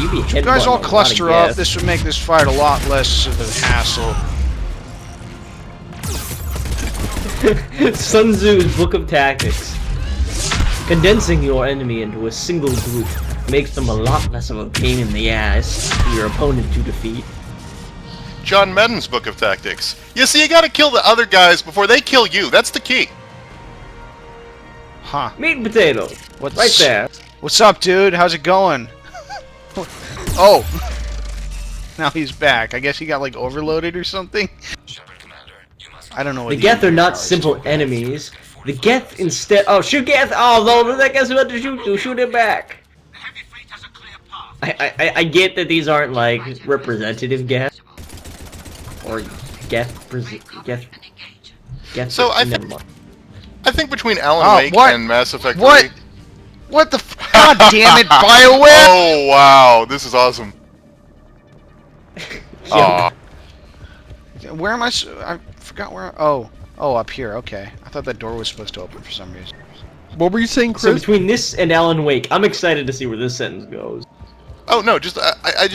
you be You guys all cluster up. This would make this fight a lot less of a hassle. Sun Tzu's Book of Tactics. Condensing your enemy into a single group makes them a lot less of a pain in the ass for your opponent to defeat. John Madden's Book of Tactics. You see, you gotta kill the other guys before they kill you. That's the key. Huh. Meat and potatoes. What's right there. What's up, dude? How's it going? Oh. Now he's back. I guess he got, like, overloaded or something? I don't know what the Geth are not simple enemies. The Geth instead... Oh, shoot Geth! Oh, no, that guy's about to shoot you. Shoot him back. I get that these aren't, like, representative Geth. Or Geth... So, I think between Alan Wake and Mass Effect 3... What? What the f... God damn it, BioWare! Oh, wow. This is awesome. Where am I? I forgot where. Oh, up here. Okay. I thought that door was supposed to open for some reason. What were you saying, Chris? So between this and Alan Wake, I'm excited to see where this sentence goes. Oh no, just I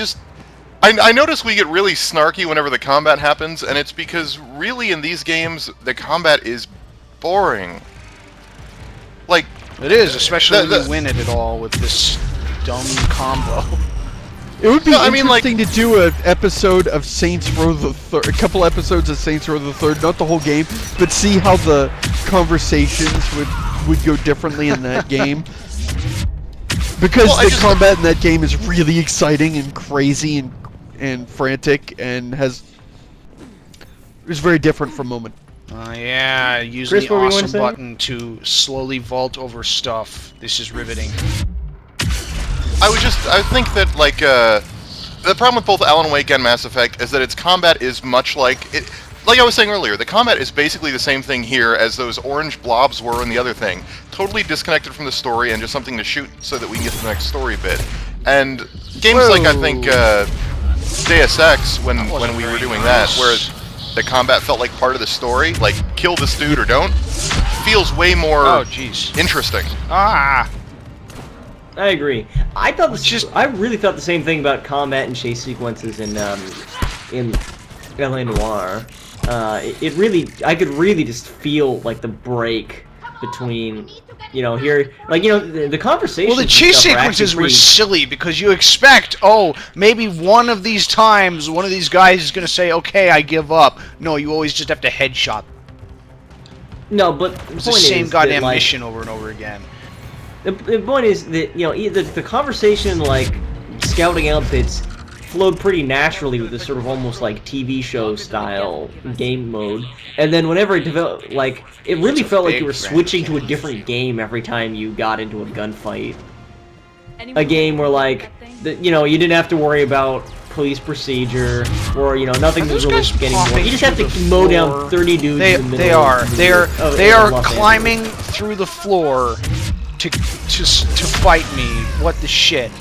notice we get really snarky whenever the combat happens, and it's because really in these games the combat is boring. Like it is, especially when you win it at all with this dumb combo. It would be interesting to do an episode of Saints Row the Third, a couple episodes of Saints Row the Third, not the whole game, but see how the conversations would go differently in that game. Because the combat in that game is really exciting and crazy and frantic and is very different from moment. Yeah, using the awesome button to slowly vault over stuff. This is riveting. I think that, like, the problem with both Alan Wake and Mass Effect is that its combat is much like I was saying earlier, the combat is basically the same thing here as those orange blobs were in the other thing. Totally disconnected from the story and just something to shoot so that we can get to the next story bit. And games like, I think, Deus Ex, when we were doing that, where the combat felt like part of the story, like, kill this dude or don't, feels way more interesting. Ah! I agree. I really thought the same thing about combat and chase sequences in L.A. Noire. I could really just feel like the break between, here, like, the conversation. Well, the chase sequences were silly because you expect, maybe one of these times, one of these guys is gonna say, "Okay, I give up." No, you always just have to headshot. No, but it's the same goddamn mission over and over again. The point is that, the conversation, like, scouting outfits flowed pretty naturally with this sort of almost like TV show style game mode. And then whenever it developed, like, it really felt like you were switching to a different game every time you got into a gunfight. A game where, like, you didn't have to worry about police procedure, or, nothing was realistic anymore. You just have to mow down 30 dudes in the middle. They are climbing through the floor to fight me. What the shit?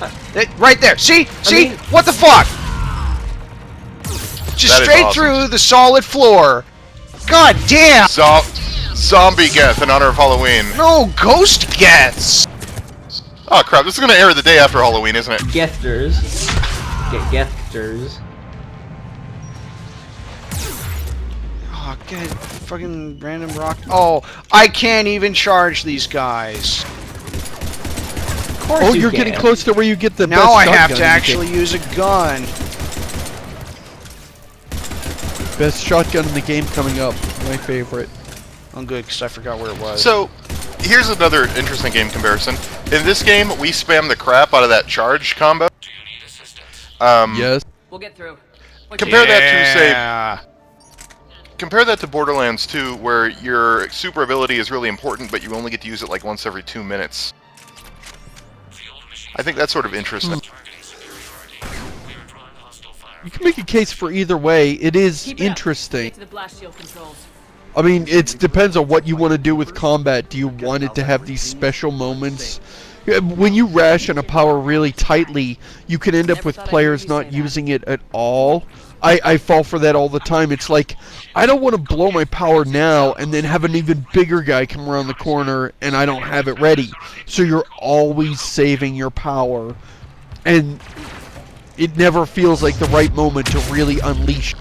Right there. See? What the fuck? Just straight through the solid floor. God damn. Zombie Geth in honor of Halloween. No, Ghost Geths. Oh crap! This is gonna air the day after Halloween, isn't it? Gefters. Gefters. Oh, get fucking random rock. Oh, I can't even charge these guys. Oh, you're getting close to where you get the best shotgun. Now I have to actually use a gun. Best shotgun in the game coming up. My favorite. I'm good because I forgot where it was. So, here's another interesting game comparison. In this game, we spam the crap out of that charge combo. Yes. We'll get through. Compare that to Borderlands 2, where your super ability is really important, but you only get to use it like once every 2 minutes. I think that's sort of interesting. You can make a case for either way. It is interesting. I mean, it depends on what you want to do with combat. Do you want it to have these special moments? When you ration a power really tightly, you can end up with players not using it at all. I fall for that all the time. It's like, I don't want to blow my power now and then have an even bigger guy come around the corner and I don't have it ready. So you're always saving your power. And it never feels like the right moment to really unleash.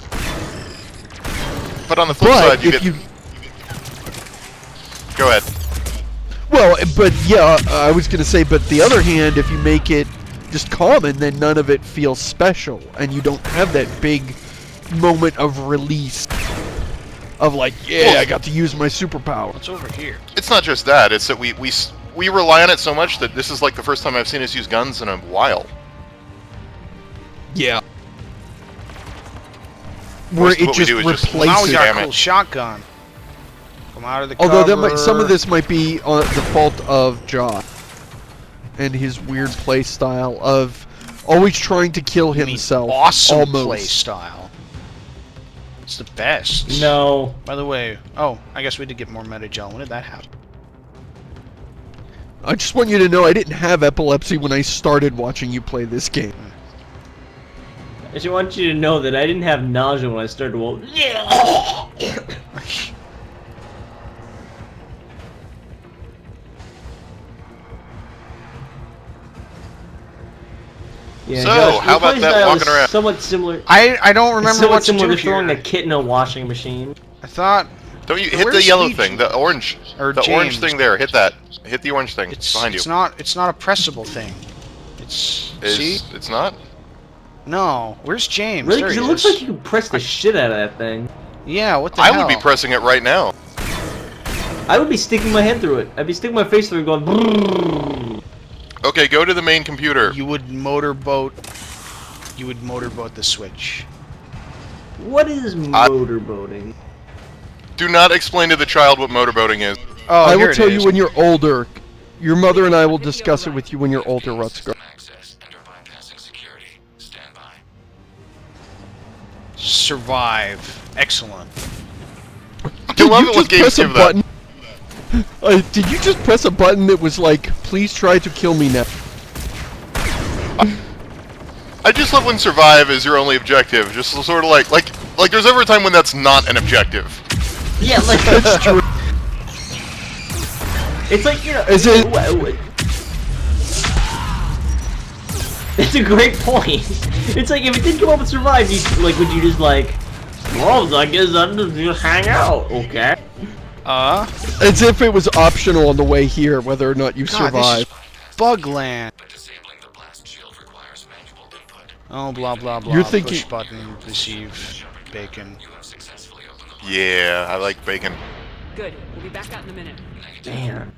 But on the flip side, you if get... Go ahead. Well, but yeah, I was gonna say, but the other hand, if you make it just common, then none of it feels special, and you don't have that big moment of release of like, yeah, Well, I got to use my superpower. What's over here? It's not just that, it's that we rely on it so much that this is like the first time I've seen us use guns in a while. Yeah. Most Where of it what we just do is just- replaces. Now we got Damn a it. cool shotgun. Come out of the cover. Although some of this might be on the fault of Josh and his weird play style of always trying to kill You mean himself. awesome almost. play style. It's the best. No. By the way, oh, I guess we did get more meta-gel. When did that happen? I just want you to know I didn't have epilepsy when I started watching you play this game. I just want you to know that I didn't have nausea when I started. Well, yeah. So, Josh, how your about play that style walking is around? Somewhat similar. I don't remember somewhat what to similar do to throwing here. a kitten in a washing machine. I thought Don't you But hit the where's yellow Legion? thing, the orange, Or the orange James? thing there. Hit that. Hit the orange thing it's behind you. it's not a pressable thing. It's see? It's not. No. Where's James? Really? There Because he it looks is. like you can press the shit out of that thing. Yeah. What the I hell? would be pressing it right now. I would be sticking my head through it. I'd be sticking my face through it going. Brrrr. Okay, go to the main computer. You would motorboat. You would motorboat the switch. What is motorboating? Do not explain to the child what motorboating is. Oh, I here will it tell you is. when you're older. Your mother and I will discuss it with you when you're older, Rutsker. Survive. Excellent. You love you it when just games press a give that. button? Did you just press a button that was like, please try to kill me now? I just love when survive is your only objective. Just sort of like there's ever a time when that's not an objective. Yeah, like That's true. it's like, you know. Is it- It's a great point. It's like if it did come up with survive, you like would you just like, well, I guess I'm just gonna hang out, okay? As if it was optional on the way here, whether or not you God, survive. this is Bugland. Oh, blah blah blah. You're thinking- Push button. Receive. Bacon. Yeah, I like bacon. Good. We'll be back out in a minute. Damn.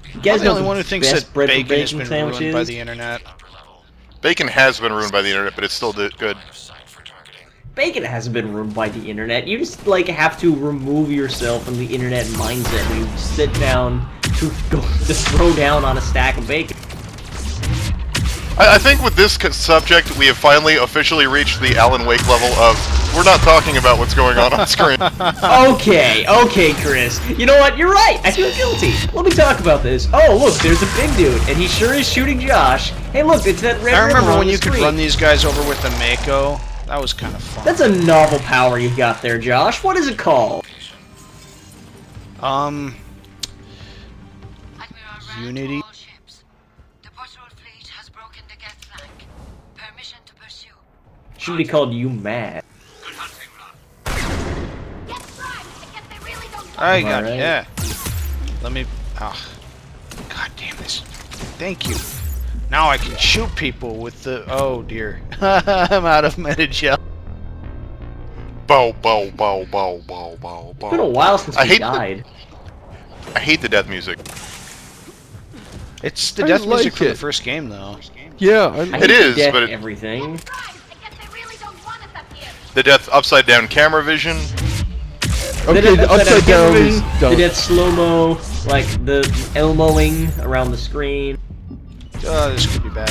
You I'm guys the know only one who thinks best that bread for bacon has bacon been sandwiches? ruined by the internet. Bacon has been ruined by the internet, but it's still good. Bacon hasn't been ruined by the internet. You just like have to remove yourself from the internet mindset when you sit down to go to throw down on a stack of bacon. I think with this subject, we have finally officially reached the Alan Wake level of we're not talking about what's going on screen. Okay, Chris. You know what? You're right. I feel guilty. Let me talk about this. Oh, look, there's a big dude, and he sure is shooting Josh. Hey, look, it's that red I remember ribbon on when the you could screen. run these guys over with the Mako. That was kind of fun. That's a novel power you've got there, Josh. What is it called? Unity. The patrol fleet has broken the gas flank. Permission to pursue. Should be called You Mad. I Am I got right? yeah. Let me. Ah, God damn this. Thank you. Now I can shoot people with the. Oh dear. I'm out of meta-gel. Bow, bow, bow, bow, bow, bow, bow. It's been a while since I we hate died. I hate the death music. It's the I death music like from the it. first game, though. Yeah, I hate It is, the death but it- everything. The death upside down camera vision. okay, the upside down is The done. death slow-mo, like the Elmoing around the screen. Oh, this could be bad.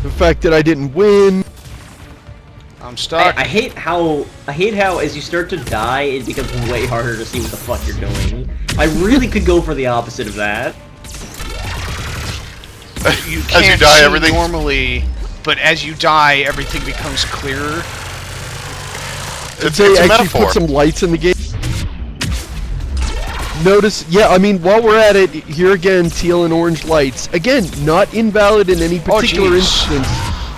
The fact that I didn't win. I'm stuck. I hate how as you start to die, it becomes way harder to see what the fuck you're doing. I really could go for the opposite of that. You As can't you die, see everything. normally, but as you die, everything becomes clearer. It's They a actually metaphor. put some lights in the game. Notice, yeah, I mean, while we're at it, here again, teal and orange lights. Again, not invalid in any particular jeez. instance,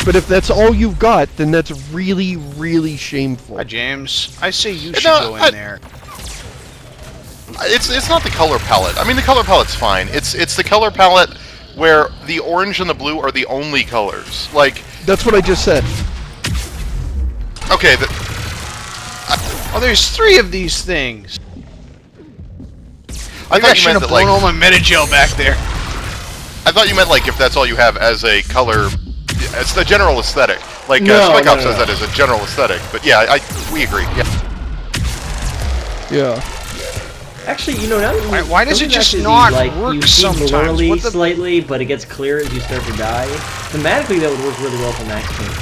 but if that's all you've got, then that's really, really shameful. Hi, James. I say you should No, go in there. It's not the color palette. I mean, the color palette's fine. It's the color palette where the orange and the blue are the only colors. Like, That's what I just said. okay, Oh, there's 3 of these things. I I thought you should meant have that, blown like, all my metagel back there. I thought you meant like if that's all you have as a color, it's the general aesthetic. Like No, Spec no, Ops no. says that as a general aesthetic. But yeah, we agree. Yeah. Yeah. Actually, you know, now that Why does it doesn't just actually, not like, work you see sometimes? blurrily What the- slightly, but it gets clear as you start to die. Thematically, that would work really well for Max Payne.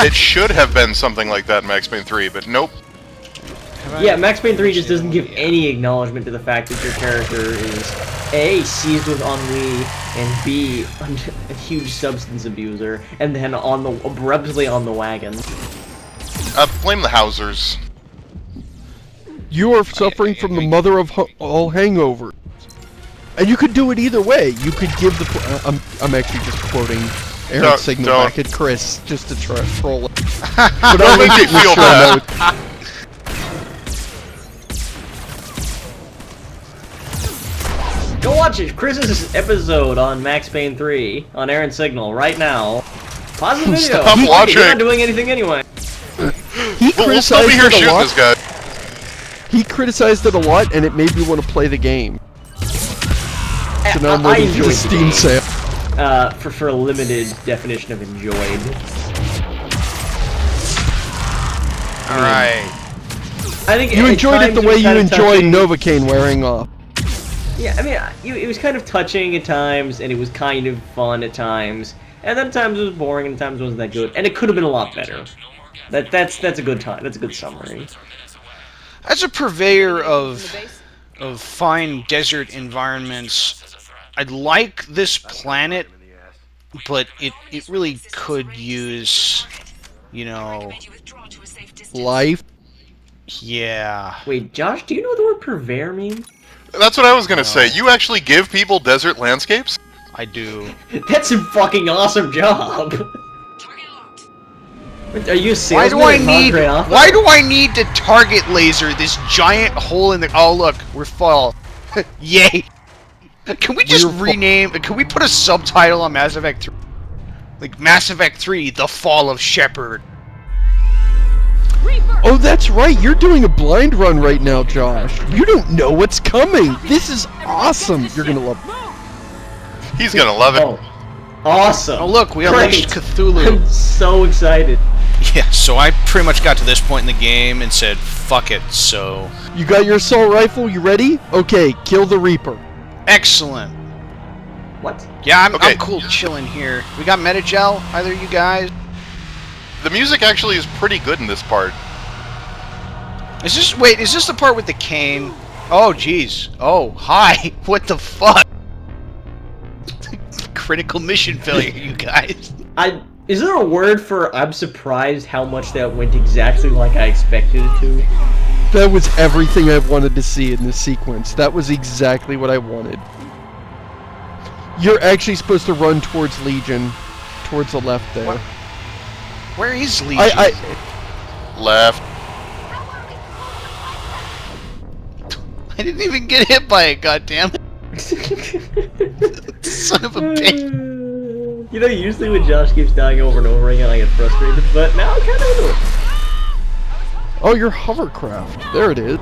It should have been something like that in Max Payne 3, but nope. Yeah, Max Payne 3 just doesn't give any acknowledgement to the fact that your character is A, seized with ennui, and B, a huge substance abuser, and then abruptly on the wagon. Blame the Housers. You are suffering from the mother of all hangover. And you could do it either way. You could give the... I'm actually just quoting Aaron's signal don't. back at Chris, just to troll it. Don't I'll make link me it in the feel show bad. notes. Go watch it, Chris's episode on Max Payne 3 on Aaron's Signal right now. Pause the video. Stop You're watching. not doing anything anyway. He We'll still criticized be here it a shooting lot. this guy. He criticized it a lot, and it made me want to play the game. So now I'm I waiting for enjoyed the the Steam game. sale. For a limited definition of enjoyed. Alright. I think You at enjoyed it times the way was you kind of enjoyed touching. Novocaine wearing off. Yeah, I mean, it was kind of touching at times, and it was kind of fun at times, and then at times it was boring, and at times it wasn't that good, and it could have been a lot better. That's a good time. That's a good summary. As a purveyor of fine desert environments, I like this planet, but it really could use, you know, Life. yeah. Wait, Josh, do you know what the word purveyor means? That's what I was gonna say. You actually give people desert landscapes? I do. That's a fucking awesome job. Are you a Why salesman? do I at need? Madre Alpha? Why do I need to target laser this giant hole in the? Oh look, we're full. Yay! Can we just rename? Can we put a subtitle on Mass Effect 3? Like Mass Effect 3: The Fall of Shepard. Oh, that's right. You're doing a blind run right now, Josh. You don't know what's coming. This is awesome. You're gonna love it. He's gonna love it. Oh, awesome. Oh look, we Great. unleashed Cthulhu. I'm so excited. Yeah, so I pretty much got to this point in the game and said, fuck it, so... You got your assault rifle? You ready? Okay, kill the Reaper. Excellent. What? Yeah, Okay. I'm cool chilling here. We got Metagel, either of you guys? The music actually is pretty good in this part. Is this the part with the cane? Oh, jeez. Oh, hi. What the fuck? Critical mission failure, you guys. Is there a word for I'm surprised how much that went exactly like I expected it to? That was everything I wanted to see in this sequence. That was exactly what I wanted. You're actually supposed to run towards Legion, towards the left there. What? Where is Legion? Left. I didn't even get hit by it, goddammit. Son of a bitch. You know, usually when Josh keeps dying over and over again, I get frustrated, but now I kind of do it. Oh, your hovercraft. There it is.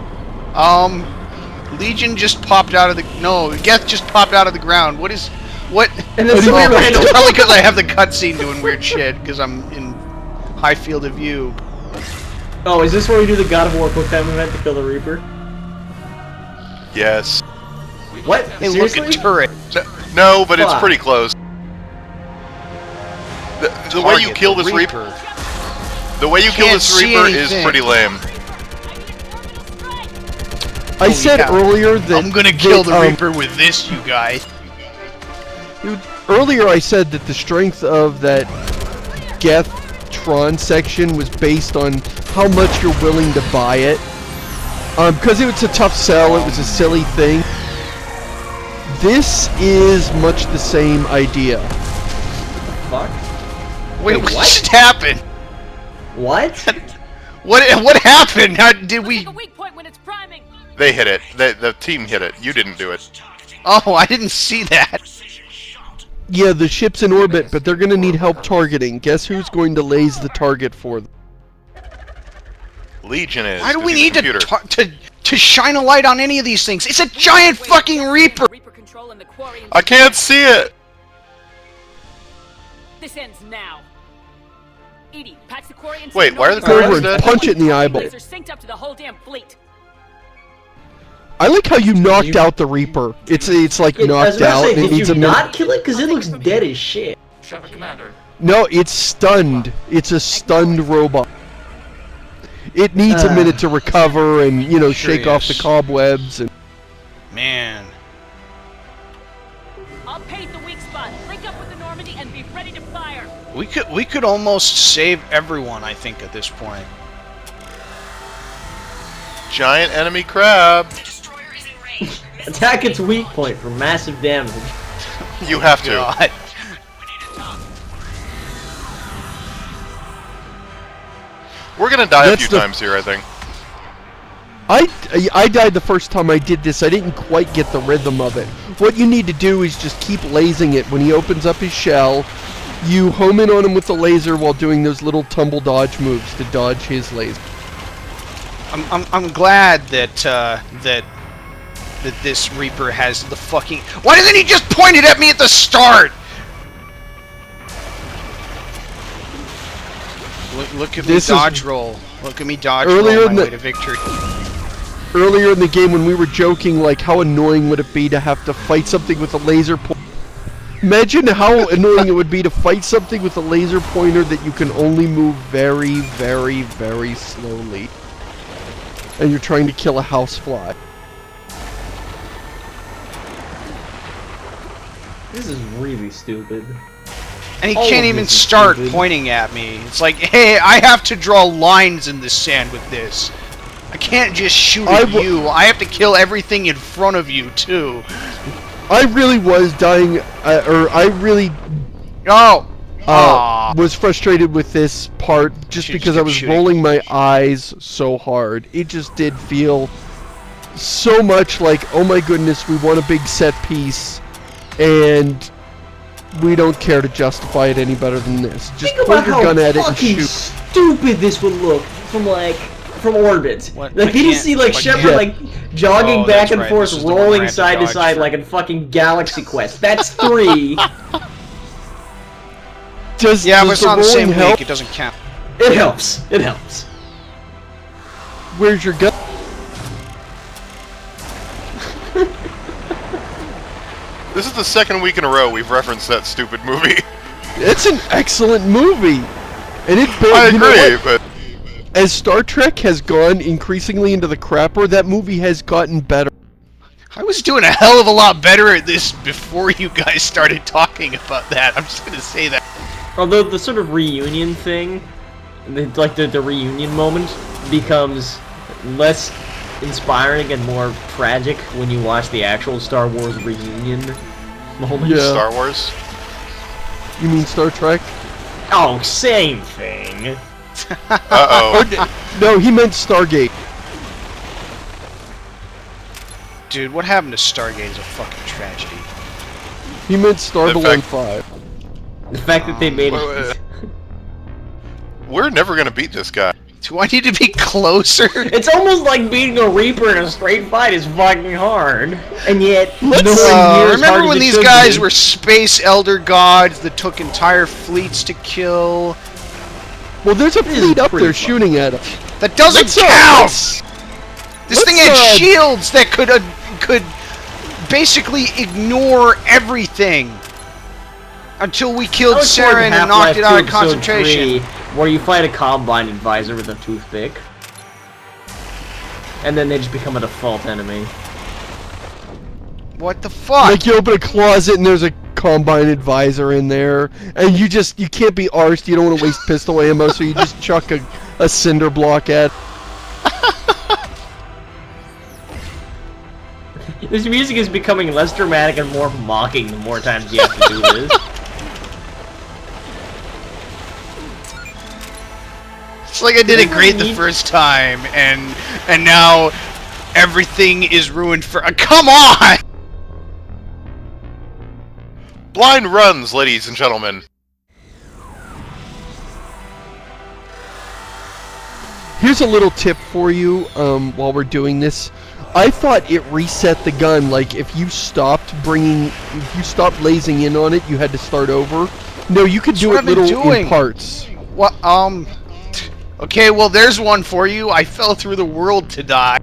Legion just popped out of the... No, Geth just popped out of the ground. What? And then somebody ran It's over. probably because I have the cutscene doing weird shit, because I'm in high field of view. Oh, is this where we do the God of War quick time event to kill the Reaper? Yes. What? Hey, look Seriously? at turret. No, but it's Fuck. pretty close. The way you Target kill the this Reaper, the way you kill Can't this see Reaper is anything. pretty lame. I Holy said cow. earlier that... I'm gonna kill the Reaper with this, you guys. Dude, earlier I said that the strength of that Geth-Tron section was based on how much you're willing to buy it. Because it was a tough sell, it was a silly thing. This is much the same idea. fuck? Wait, Wait, what what? just happened? What? What happened? How did we... Take a weak point when it's priming. They hit it. The team hit it. You didn't do it. Oh, I didn't see that. Yeah, the ship's in orbit, but they're gonna need help targeting. Guess who's going to laze the target for them? Legion is. Why do 'cause we he's need a computer. to shine a light on any of these things? It's a giant fucking Reaper! Reaper control in the quarry. I can't see it! This ends now. Edie, patch the quarry and Wait, why are the Forward, Pirates dead? punch it in the eyeball. Lasers synced up to the whole damn fleet. I like how you knocked out the Reaper. It's like I was knocked about out. to say, and it did needs you a minute. not kill it? Because it looks dead as shit. Shepard Commander. No, it's stunned. It's a stunned robot. It needs a minute to recover and, you know, shake off the cobwebs. And Man. I'll paint the weak spot. Link up with the Normandy and be ready to fire. We could almost save everyone, I think, at this point. Giant enemy crab. Destroyer is in range. Attack its weak point for massive damage. You have to. God. We're gonna die a That's few the- times here, I think. I died the first time I did this. I didn't quite get the rhythm of it. What you need to do is just keep lasing it. When he opens up his shell, you home in on him with the laser while doing those little tumble dodge moves to dodge his laser. I'm glad that that this Reaper has the fucking... Why doesn't he just point it at me at the start? Look at me This is- dodge roll. Look at me dodge Earlier roll in my the- way to victory. Earlier in the game when we were joking, like, how annoying would it be to have to fight something with a laser pointer? Imagine how annoying it would be to fight something with a laser pointer that you can only move very, very, very slowly. And you're trying to kill a housefly. This is really stupid. And he All can't of even this is start stupid. pointing at me. It's like, hey, I have to draw lines in the sand with this. I can't just shoot at you. I have to kill everything in front of you, too. I really was dying, or I really Oh! Aw. was frustrated with this part just Should because just I keep was shooting. rolling my eyes so hard. It just did feel so much like, oh my goodness, we want a big set piece, and we don't care to justify it any better than this. Just Think point about your how gun at it and fucking shoot. stupid this would look from orbit. What? Like, I did you can't- see like what- Shepard Yeah. like jogging Oh, back that's and right. forth, This is the one where I rolling have to side to dodge side for- like in fucking Galaxy Quest? That's 3. Does, Yeah, does but it's not the rolling same help? week. It doesn't count. It helps. It helps. Where's your gun? This is the second week in a row we've referenced that stupid movie. It's an excellent movie, and it. I you know agree, what? but As Star Trek has gone increasingly into the crapper, that movie has gotten better. I was doing a hell of a lot better at this before you guys started talking about that. I'm just gonna say that. Although the sort of reunion thing, the reunion moment, becomes less inspiring and more tragic when you watch the actual Star Wars reunion moment. Yeah. Star Wars. You mean Star Trek? Oh, same thing. Uh-oh. No, he meant Stargate. Dude, what happened to Stargate is a fucking tragedy. He meant Star The Balloon fact- 5. The fact that they made Wait, it. We're never gonna beat this guy. Do I need to be closer? It's almost like beating a Reaper in a straight fight is fucking hard, and yet Let's- nowhere near as hard remember as when it these should guys be. were space elder gods that took entire fleets to kill? Well, there's a This is fleet up pretty there fun. shooting at him. That doesn't Let's, count! This thing had let's, shields that could basically ignore everything until we I killed was bored Saren in and knocked Half-Life it out 2 of Episode concentration. 3, where you fight a Combine advisor with a toothpick, and then they just become a default enemy. What the fuck? Like, you open a closet and there's a Combine advisor in there, and you can't be arsed, you don't want to waste pistol ammo, so you just chuck a cinder block at. This music is becoming less dramatic and more mocking the more times you have to do this. It's like I did it great the first time, and now everything is ruined for. Come on! Blind runs, ladies and gentlemen. Here's a little tip for you while we're doing this. I thought it reset the gun, like if you stopped lasing in on it, you had to start over. No, you could do it in parts. What, okay, well there's one for you. I fell through the world to die.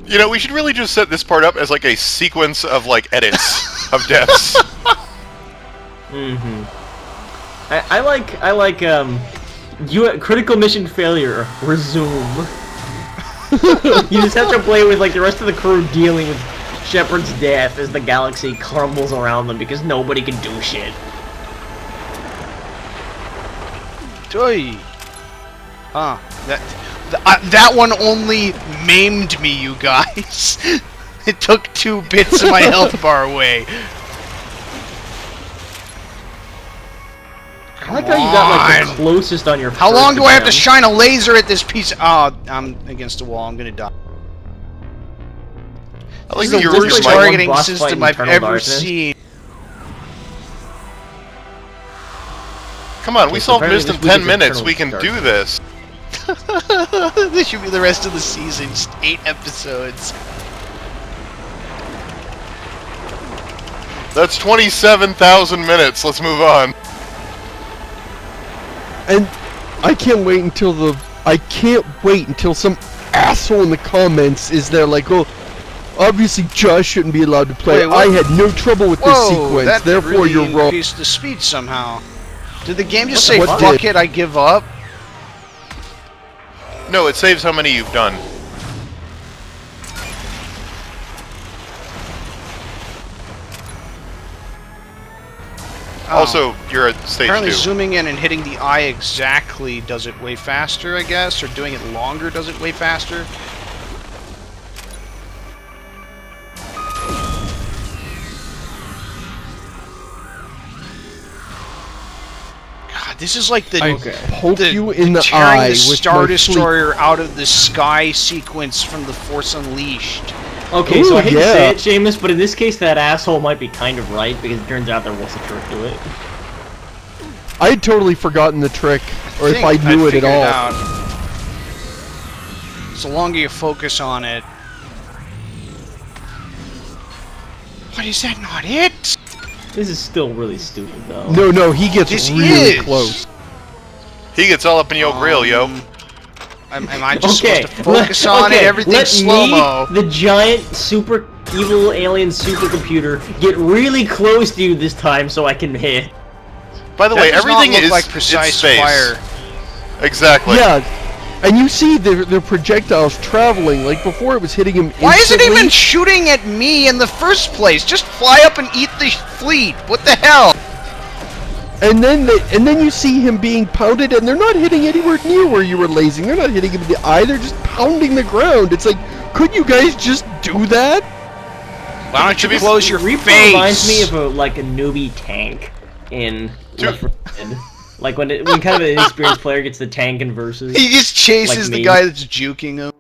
You know, we should really just set this part up as like a sequence of like edits of deaths. Mm-hmm. I like you critical mission failure. Resume. You just have to play with like the rest of the crew dealing with Shepard's death as the galaxy crumbles around them because nobody can do shit. Toy. That one only maimed me, you guys. It took 2 bits of my health bar away. I like how you got like the closest on your. How long do I have to shine a laser at this piece? Oh, I'm against a wall. I'm gonna die. I like this is the worst targeting system I've ever seen. Come on, we solved this in 10 minutes. We can do this. This should be the rest of the season. Just 8 episodes. That's 27,000 minutes. Let's move on. And I can't wait until some asshole in the comments is there like, oh, obviously Josh shouldn't be allowed to play. Wait, I had no trouble with this sequence, that therefore really you're wrong. increased the speed somehow. Did the game just say, fuck it, I give up? No, it saves how many you've done. Also, you're at stage 2. Apparently zooming in and hitting the eye exactly does it way faster, I guess, or doing it longer does it way faster. God, this is like the poke you in the tearing eye the with Star my Destroyer out of the sky sequence from The Force Unleashed. Okay, Ooh, so I hate to yeah. say it, Seamus, but in this case, that asshole might be kind of right because it turns out there was a trick to it. I had totally forgotten the trick, or if I knew it at all. So longer you focus on it. What, is that not it? This is still really stupid, though. No, he gets really close. He gets all up in your grill, yo. Am I just supposed to focus on it? Everything's slow-mo. The giant, super evil alien supercomputer get really close to you this time so I can hit. By the way, everything is like precise space. fire. Exactly. Yeah, and you see the projectiles traveling. Like before, it was hitting him instantly. Why is it even shooting at me in the first place? Just fly up and eat the fleet. What the hell? And then you see him being pounded, and they're not hitting anywhere near where you were lasing. They're not hitting him in the eye. They're just pounding the ground. It's like, could you guys just do that? Why don't you close your Reaper face? reminds me of a newbie tank in Left 4 Dead. Like when kind of an inexperienced player gets the tank in versus. He just chases like the guy that's juking him.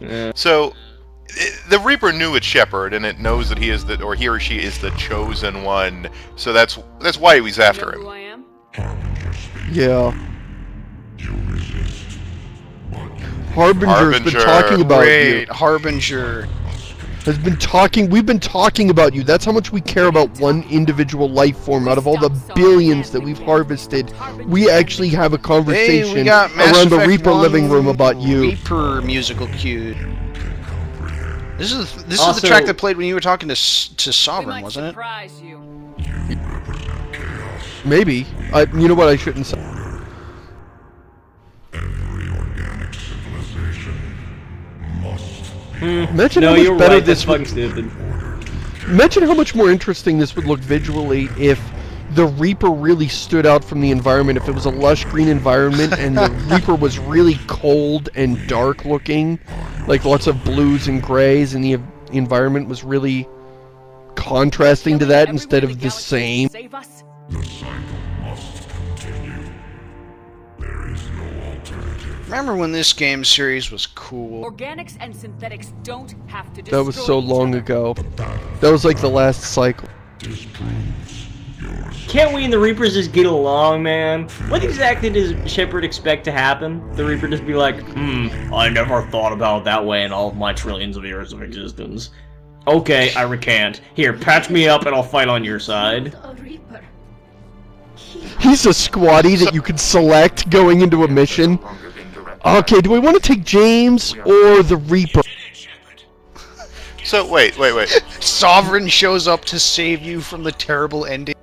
Yeah. So, the Reaper knew it's Shepard, and it knows that he is the, or he or she is the chosen one. So that's why he's after him. Who I am? Yeah. Harbinger's been talking about you. Harbinger. We've been talking about you. That's how much we care about one individual life form. Out of all the billions that we've harvested, we actually have a conversation around the Reaper living room about you. Reaper musical cue. This is the track that played when you were talking to Sovereign, wasn't it? Maybe. You know what? I shouldn't say. Imagine how much better this would. Imagine how much more interesting this would look visually if the Reaper really stood out from the environment. If it was a lush green environment and the Reaper was really cold and dark looking, like lots of blues and grays, and the environment was really contrasting to that instead of the same. Save us? The cycle must continue. There is no Remember when this game series was cool? Organics and synthetics don't have to destroy That was so each long other. ago. That was like the last cycle. Can't we and the Reapers just get along, man? What exactly does Shepard expect to happen? The Reaper just be like, I never thought about it that way in all of my trillions of years of existence. Okay, I recant. Here, patch me up and I'll fight on your side. A Reaper. He's a squatty that you can select going into a mission. Okay, do we want to take James or the Reaper? So, wait. Sovereign shows up to save you from the terrible ending.